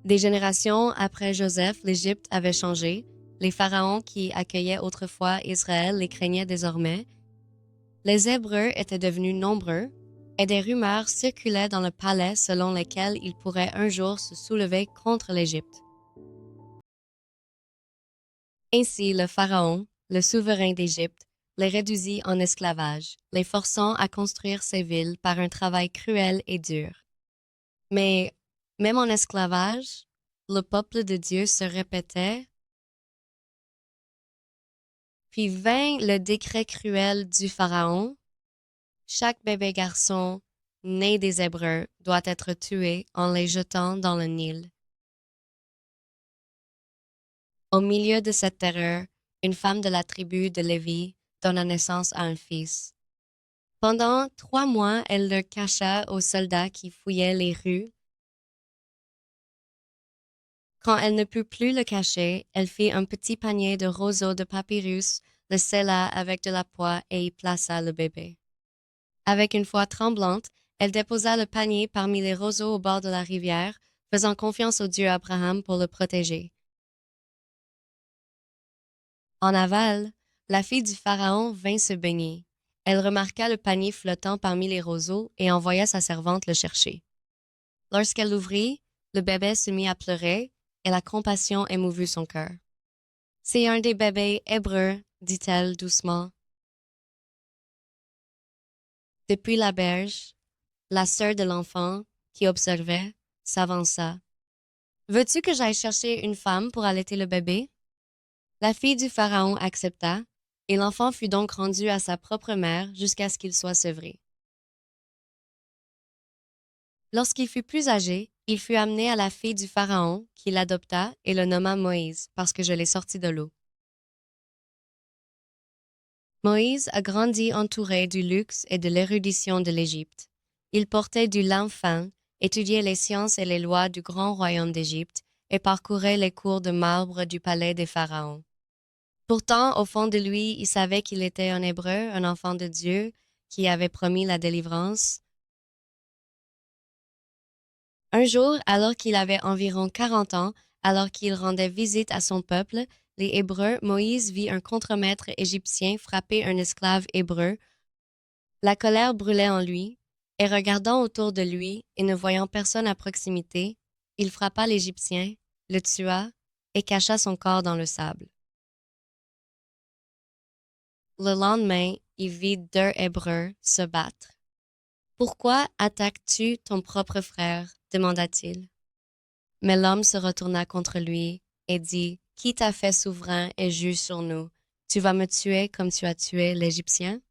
Des générations après Joseph, l'Égypte avait changé. Les pharaons qui accueillaient autrefois Israël les craignaient désormais. Les Hébreux étaient devenus nombreux et des rumeurs circulaient dans le palais selon lesquelles ils pourraient un jour se soulever contre l'Égypte. Ainsi, le pharaon, le souverain d'Égypte, les réduisit en esclavage, les forçant à construire ces villes par un travail cruel et dur. Mais même en esclavage, le peuple de Dieu se répétait, puis vint le décret cruel du Pharaon. Chaque bébé garçon né des Hébreux doit être tué en les jetant dans le Nil. Au milieu de cette terreur, une femme de la tribu de Lévi donna naissance à un fils. Pendant 3 mois, elle le cacha aux soldats qui fouillaient les rues. Quand elle ne put plus le cacher, elle fit un petit panier de roseaux de papyrus, le scella avec de la poix et y plaça le bébé. Avec une voix tremblante, elle déposa le panier parmi les roseaux au bord de la rivière, faisant confiance au Dieu Abraham pour le protéger. En aval, la fille du Pharaon vint se baigner. Elle remarqua le panier flottant parmi les roseaux et envoya sa servante le chercher. Lorsqu'elle l'ouvrit, le bébé se mit à pleurer et la compassion émouvut son cœur. « C'est un des bébés hébreux, dit-elle doucement. Depuis la berge, la sœur de l'enfant, qui observait, s'avança. « Veux-tu que j'aille chercher une femme pour allaiter le bébé? » La fille du Pharaon accepta, et l'enfant fut donc rendu à sa propre mère jusqu'à ce qu'il soit sevré. Lorsqu'il fut plus âgé, il fut amené à la fille du Pharaon, qui l'adopta et le nomma Moïse, parce que je l'ai sorti de l'eau. Moïse a grandi entouré du luxe et de l'érudition de l'Égypte. Il portait du lin fin, étudiait les sciences et les lois du grand royaume d'Égypte et parcourait les cours de marbre du palais des pharaons. Pourtant, au fond de lui, il savait qu'il était un Hébreu, un enfant de Dieu, qui avait promis la délivrance. Un jour, alors qu'il avait environ 40 ans, alors qu'il rendait visite à son peuple, les Hébreux, Moïse vit un contremaître égyptien frapper un esclave hébreu. La colère brûlait en lui, et regardant autour de lui et ne voyant personne à proximité, il frappa l'Égyptien, le tua et cacha son corps dans le sable. Le lendemain, il vit 2 Hébreux se battre. « Pourquoi attaques-tu ton propre frère? » demanda-t-il. Mais l'homme se retourna contre lui et dit, « Qui t'a fait souverain et juge sur nous? Tu vas me tuer comme tu as tué l'Égyptien? »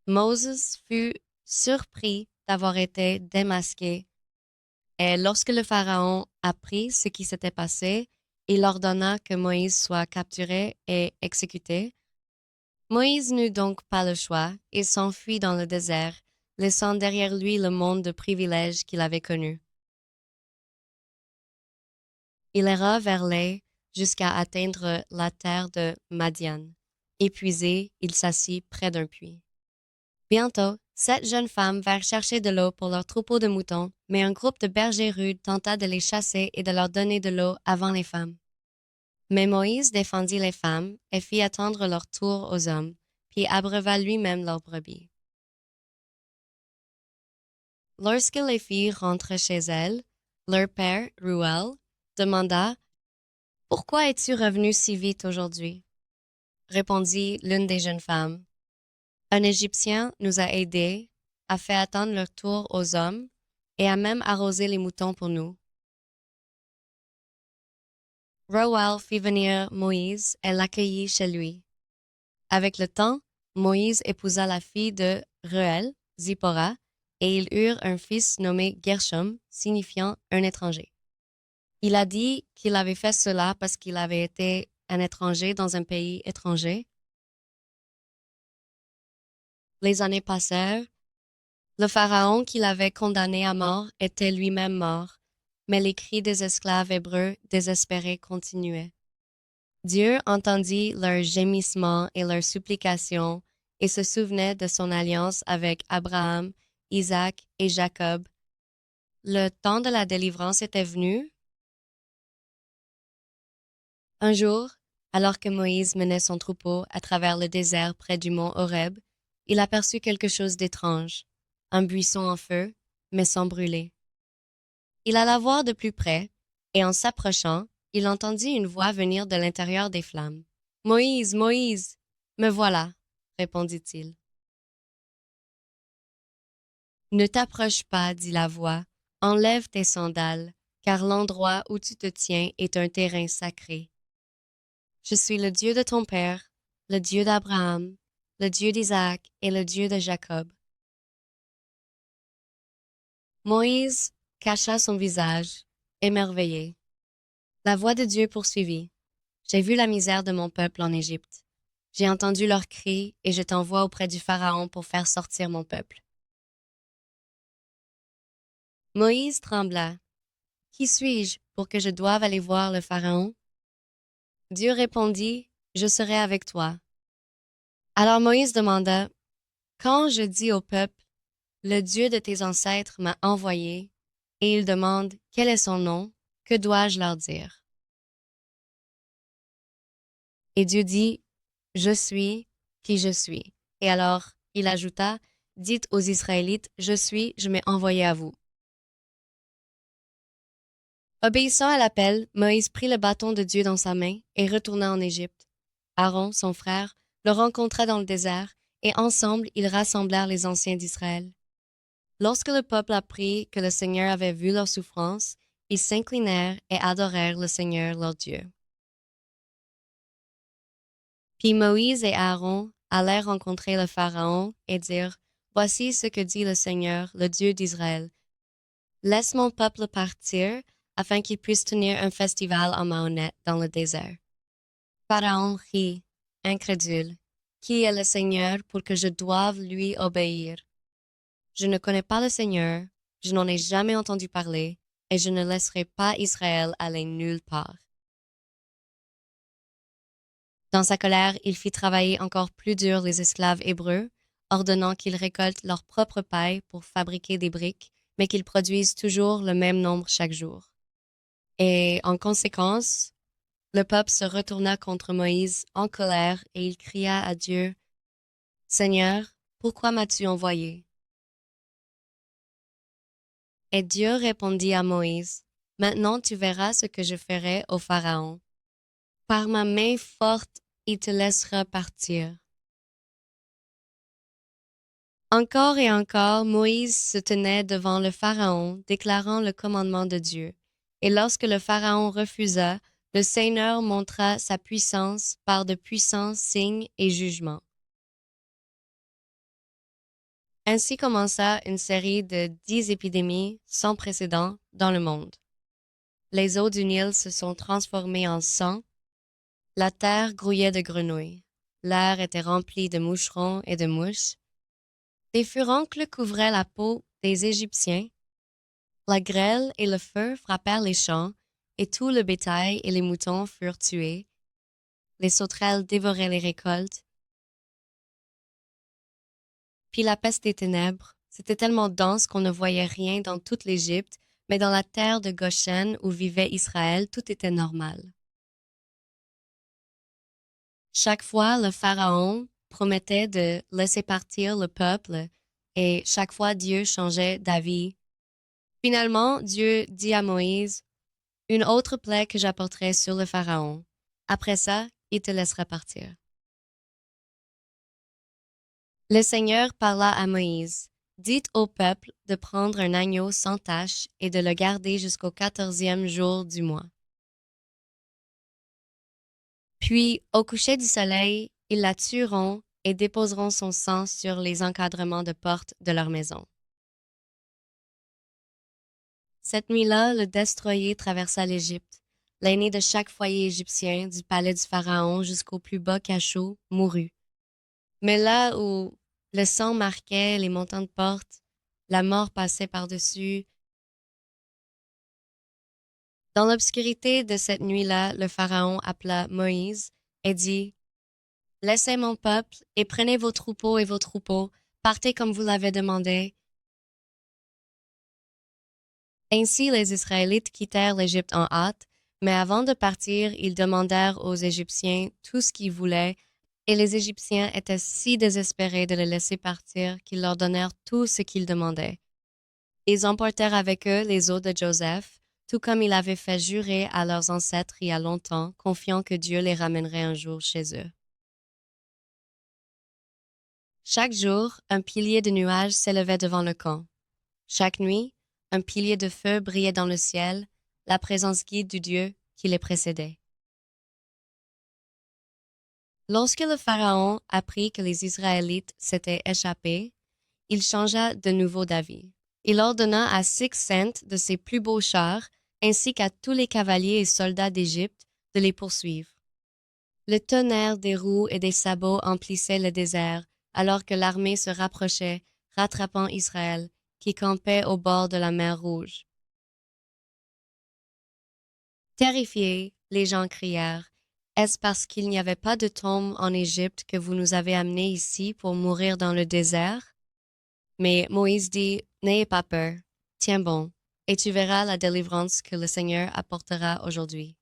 Moses fut surpris d'avoir été démasqué, et lorsque le Pharaon apprit ce qui s'était passé, il ordonna que Moïse soit capturé et exécuté. Moïse n'eut donc pas le choix, il s'enfuit dans le désert, laissant derrière lui le monde de privilèges qu'il avait connu. Il erra vers l'est jusqu'à atteindre la terre de Madian. Épuisé, il s'assit près d'un puits. Bientôt, 7 jeunes femmes vinrent chercher de l'eau pour leur troupeau de moutons, mais un groupe de bergers rudes tenta de les chasser et de leur donner de l'eau avant les femmes. Mais Moïse défendit les femmes et fit attendre leur tour aux hommes, puis abreuva lui-même leurs brebis. Lorsque les filles rentrent chez elles, leur père, Ruel, demanda « Pourquoi es-tu revenu si vite aujourd'hui? » Répondit l'une des jeunes femmes. « Un Égyptien nous a aidés, a fait attendre leur tour aux hommes et a même arrosé les moutons pour nous. » Reuel fit venir Moïse et l'accueillit chez lui. Avec le temps, Moïse épousa la fille de Reuel, Zipporah, et ils eurent un fils nommé Gershom, signifiant un étranger. Il a dit qu'il avait fait cela parce qu'il avait été un étranger dans un pays étranger. Les années passèrent. Le pharaon qui l'avait condamné à mort était lui-même mort, mais les cris des esclaves hébreux désespérés continuaient. Dieu entendit leurs gémissements et leurs supplications et se souvenait de son alliance avec Abraham, Isaac et Jacob. le temps de la délivrance était venu, un jour, alors que Moïse menait son troupeau à travers le désert près du mont Horeb, il aperçut quelque chose d'étrange, un buisson en feu, mais sans brûler. Il alla voir de plus près, et en s'approchant, il entendit une voix venir de l'intérieur des flammes. Moïse, Moïse, me voilà, répondit-il. Ne t'approche pas, dit la voix, enlève tes sandales, car l'endroit où tu te tiens est un terrain sacré. Je suis le Dieu de ton père, le Dieu d'Abraham, le Dieu d'Isaac et le Dieu de Jacob. Moïse cacha son visage, émerveillé. La voix de Dieu poursuivit. J'ai vu la misère de mon peuple en Égypte. J'ai entendu leurs cris et je t'envoie auprès du Pharaon pour faire sortir mon peuple. Moïse trembla. Qui suis-je pour que je doive aller voir le Pharaon? Dieu répondit, je serai avec toi. Alors Moïse demanda, quand je dis au peuple, le Dieu de tes ancêtres m'a envoyé, et il demande, quel est son nom, que dois-je leur dire? Et Dieu dit, je suis qui je suis. Et alors il ajouta, dites aux Israélites, je m'ai envoyé à vous. Obéissant à l'appel, Moïse prit le bâton de Dieu dans sa main et retourna en Égypte. Aaron, son frère, le rencontra dans le désert, et ensemble ils rassemblèrent les anciens d'Israël. Lorsque le peuple apprit que le Seigneur avait vu leur souffrance, ils s'inclinèrent et adorèrent le Seigneur leur Dieu. Puis Moïse et Aaron allèrent rencontrer le Pharaon et dirent, voici ce que dit le Seigneur, le Dieu d'Israël. Laisse mon peuple partir, afin qu'il puisse tenir un festival en ma honnête dans le désert. Pharaon rit, incrédule. Qui est le Seigneur pour que je doive lui obéir? Je ne connais pas le Seigneur, je n'en ai jamais entendu parler, et je ne laisserai pas Israël aller nulle part. Dans sa colère, il fit travailler encore plus dur les esclaves hébreux, ordonnant qu'ils récoltent leur propre paille pour fabriquer des briques, mais qu'ils produisent toujours le même nombre chaque jour. Et en conséquence, le peuple se retourna contre Moïse en colère et il cria à Dieu, Seigneur, pourquoi m'as-tu envoyé? Et Dieu répondit à Moïse, maintenant tu verras ce que je ferai au Pharaon. Par ma main forte, il te laissera partir. Encore et encore, Moïse se tenait devant le Pharaon, déclarant le commandement de Dieu. Et lorsque le Pharaon refusa, le Seigneur montra sa puissance par de puissants signes et jugements. Ainsi commença une série de 10 épidémies sans précédent dans le monde. Les eaux du Nil se sont transformées en sang, la terre grouillait de grenouilles, l'air était rempli de moucherons et de mouches, des furoncles couvraient la peau des Égyptiens, la grêle et le feu frappèrent les champs, et tout le bétail et les moutons furent tués, les sauterelles dévoraient les récoltes, puis la peste des ténèbres, c'était tellement dense qu'on ne voyait rien dans toute l'Égypte, mais dans la terre de Goshen où vivait Israël, tout était normal. Chaque fois, le Pharaon promettait de laisser partir le peuple et chaque fois Dieu changeait d'avis. Finalement, Dieu dit à Moïse, une autre plaie que j'apporterai sur le Pharaon. Après ça, il te laissera partir. Le Seigneur parla à Moïse. Dites au peuple de prendre un agneau sans tache et de le garder jusqu'au 14e jour du mois. Puis, au coucher du soleil, ils la tueront et déposeront son sang sur les encadrements de portes de leur maison. Cette nuit-là, le destroyer traversa l'Égypte. L'aîné de chaque foyer égyptien, du palais du Pharaon jusqu'au plus bas cachot, mourut. Mais là où le sang marquait les montants de porte, la mort passait par-dessus. Dans l'obscurité de cette nuit-là, le Pharaon appela Moïse et dit, laissez mon peuple et prenez vos troupeaux et vos troupeaux, partez comme vous l'avez demandé. Ainsi les Israélites quittèrent l'Égypte en hâte, mais avant de partir, ils demandèrent aux Égyptiens tout ce qu'ils voulaient, et les Égyptiens étaient si désespérés de les laisser partir qu'ils leur donnèrent tout ce qu'ils demandaient. Ils emportèrent avec eux les os de Joseph, tout comme il avait fait jurer à leurs ancêtres il y a longtemps, confiant que Dieu les ramènerait un jour chez eux. Chaque jour, un pilier de nuages s'élevait devant le camp. Chaque nuit, un pilier de feu brillait dans le ciel, la présence guide du Dieu qui les précédait. Lorsque le Pharaon apprit que les Israélites s'étaient échappés, il changea de nouveau d'avis. Il ordonna à Six-Cent de ses plus beaux chars, ainsi qu'à tous les cavaliers et soldats d'Égypte, de les poursuivre. Le tonnerre des roues et des sabots emplissait le désert, alors que l'armée se rapprochait, rattrapant Israël, qui campait au bord de la mer Rouge. Terrifiés, les gens crièrent, Est-ce parce qu'il n'y avait pas de tombe en Égypte que vous nous avez amenés ici pour mourir dans le désert? Mais Moïse dit, N'ayez pas peur, tiens bon, et tu verras la délivrance que le Seigneur apportera aujourd'hui.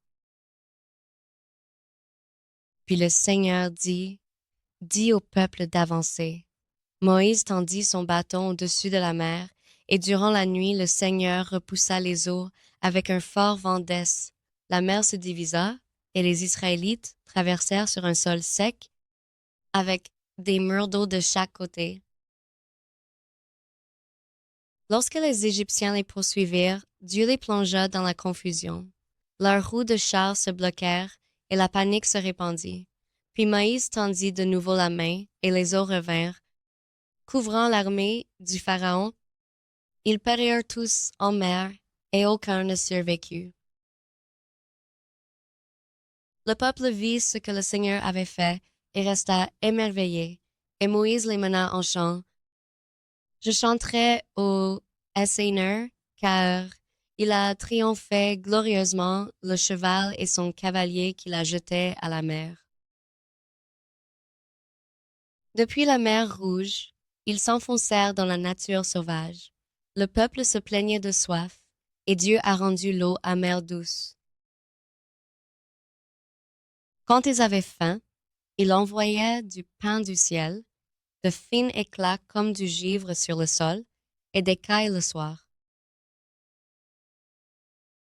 Puis le Seigneur dit, Dis au peuple d'avancer. Moïse tendit son bâton au-dessus de la mer, et durant la nuit le Seigneur repoussa les eaux avec un fort vent d'est. La mer se divisa, et les Israélites traversèrent sur un sol sec, avec des murs d'eau de chaque côté. Lorsque les Égyptiens les poursuivirent, Dieu les plongea dans la confusion. Leurs roues de chars se bloquèrent, et la panique se répandit. Puis Moïse tendit de nouveau la main, et les eaux revinrent, couvrant l'armée du Pharaon. Ils périrent tous en mer, et aucun ne survécut. Le peuple vit ce que le Seigneur avait fait, et resta émerveillé, et Moïse les mena en chant. Je chanterai au Seigneur, car il a triomphé glorieusement le cheval et son cavalier qu'il a jeté à la mer. Depuis la mer Rouge, ils s'enfoncèrent dans la nature sauvage. Le peuple se plaignait de soif, et Dieu a rendu l'eau amère douce. Quand ils avaient faim, il envoyait du pain du ciel, de fins éclats comme du givre sur le sol, et des cailles le soir.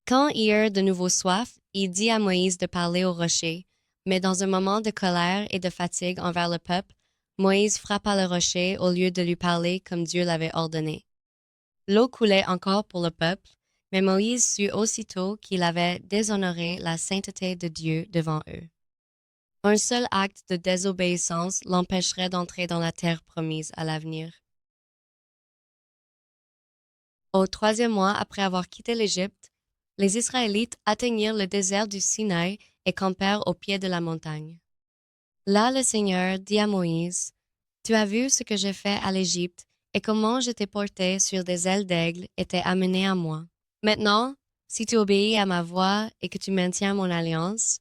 Quand ils eurent de nouveau soif, il dit à Moïse de parler au rocher, mais dans un moment de colère et de fatigue envers le peuple, Moïse frappa le rocher au lieu de lui parler comme Dieu l'avait ordonné. L'eau coulait encore pour le peuple, mais Moïse sut aussitôt qu'il avait déshonoré la sainteté de Dieu devant eux. Un seul acte de désobéissance l'empêcherait d'entrer dans la terre promise à l'avenir. Au troisième mois après avoir quitté l'Égypte, les Israélites atteignirent le désert du Sinaï et campèrent au pied de la montagne. Là, le Seigneur dit à Moïse, Tu as vu ce que j'ai fait à l'Égypte et comment je t'ai porté sur des ailes d'aigle et t'ai amené à moi. Maintenant, si tu obéis à ma voix et que tu maintiens mon alliance,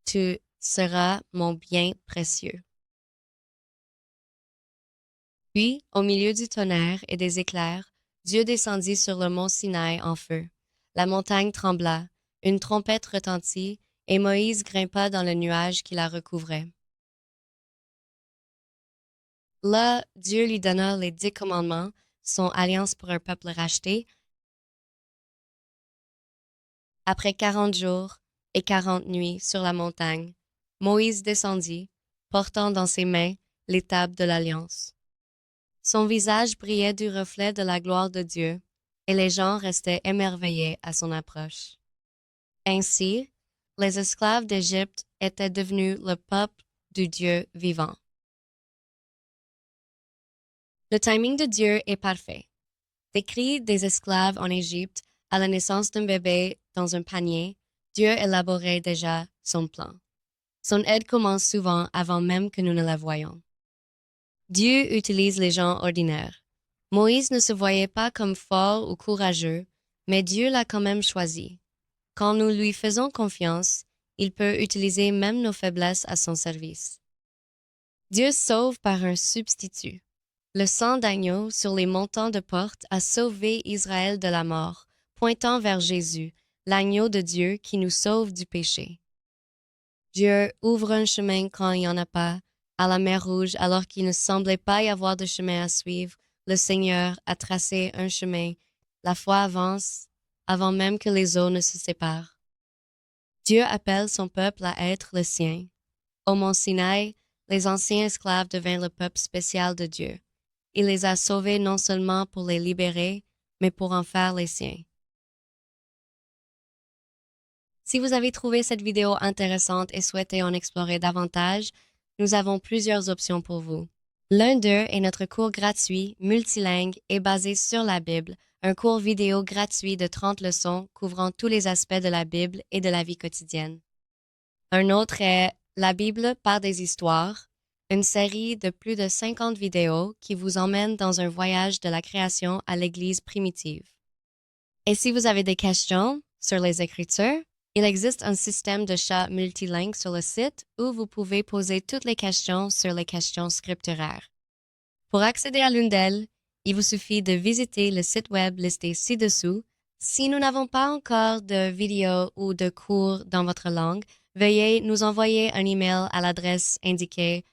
tu seras mon bien précieux. Puis, au milieu du tonnerre et des éclairs, Dieu descendit sur le mont Sinaï en feu. La montagne trembla, une trompette retentit, et Moïse grimpa dans le nuage qui la recouvrait. Là, Dieu lui donna les 10 commandements, son alliance pour un peuple racheté. Après 40 jours et 40 nuits sur la montagne, Moïse descendit, portant dans ses mains les tables de l'alliance. Son visage brillait du reflet de la gloire de Dieu, et les gens restaient émerveillés à son approche. Ainsi, les esclaves d'Égypte étaient devenus le peuple du Dieu vivant. Le timing de Dieu est parfait. Des cris des esclaves en Égypte à la naissance d'un bébé dans un panier, Dieu élaborait déjà son plan. Son aide commence souvent avant même que nous ne la voyions. Dieu utilise les gens ordinaires. Moïse ne se voyait pas comme fort ou courageux, mais Dieu l'a quand même choisi. Quand nous lui faisons confiance, il peut utiliser même nos faiblesses à son service. Dieu sauve par un substitut. Le sang d'agneau sur les montants de porte a sauvé Israël de la mort, pointant vers Jésus, l'agneau de Dieu qui nous sauve du péché. Dieu ouvre un chemin quand il n'y en a pas, à la mer Rouge, alors qu'il ne semblait pas y avoir de chemin à suivre. Le Seigneur a tracé un chemin. La foi avance avant même que les eaux ne se séparent. Dieu appelle son peuple à être le sien. Au mont Sinaï, les anciens esclaves devinrent le peuple spécial de Dieu. Il les a sauvés non seulement pour les libérer, mais pour en faire les siens. Si vous avez trouvé cette vidéo intéressante et souhaitez en explorer davantage, nous avons plusieurs options pour vous. L'un d'eux est notre cours gratuit, multilingue et basé sur la Bible, un cours vidéo gratuit de 30 leçons couvrant tous les aspects de la Bible et de la vie quotidienne. Un autre est La Bible par des histoires, une série de plus de 50 vidéos qui vous emmène dans un voyage de la création à l'Église primitive. Et si vous avez des questions sur les Écritures, il existe un système de chat multilingue sur le site où vous pouvez poser toutes les questions sur les questions scripturaires. Pour accéder à l'une d'elles, il vous suffit de visiter le site web listé ci-dessous. Si nous n'avons pas encore de vidéos ou de cours dans votre langue, veuillez nous envoyer un email à l'adresse indiquée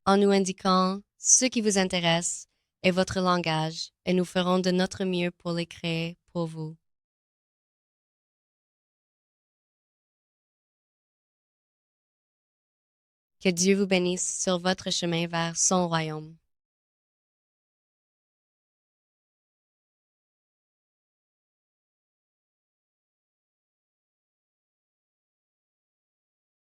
en nous indiquant ce qui vous intéresse et votre langage, et nous ferons de notre mieux pour les créer pour vous. Que Dieu vous bénisse sur votre chemin vers son royaume.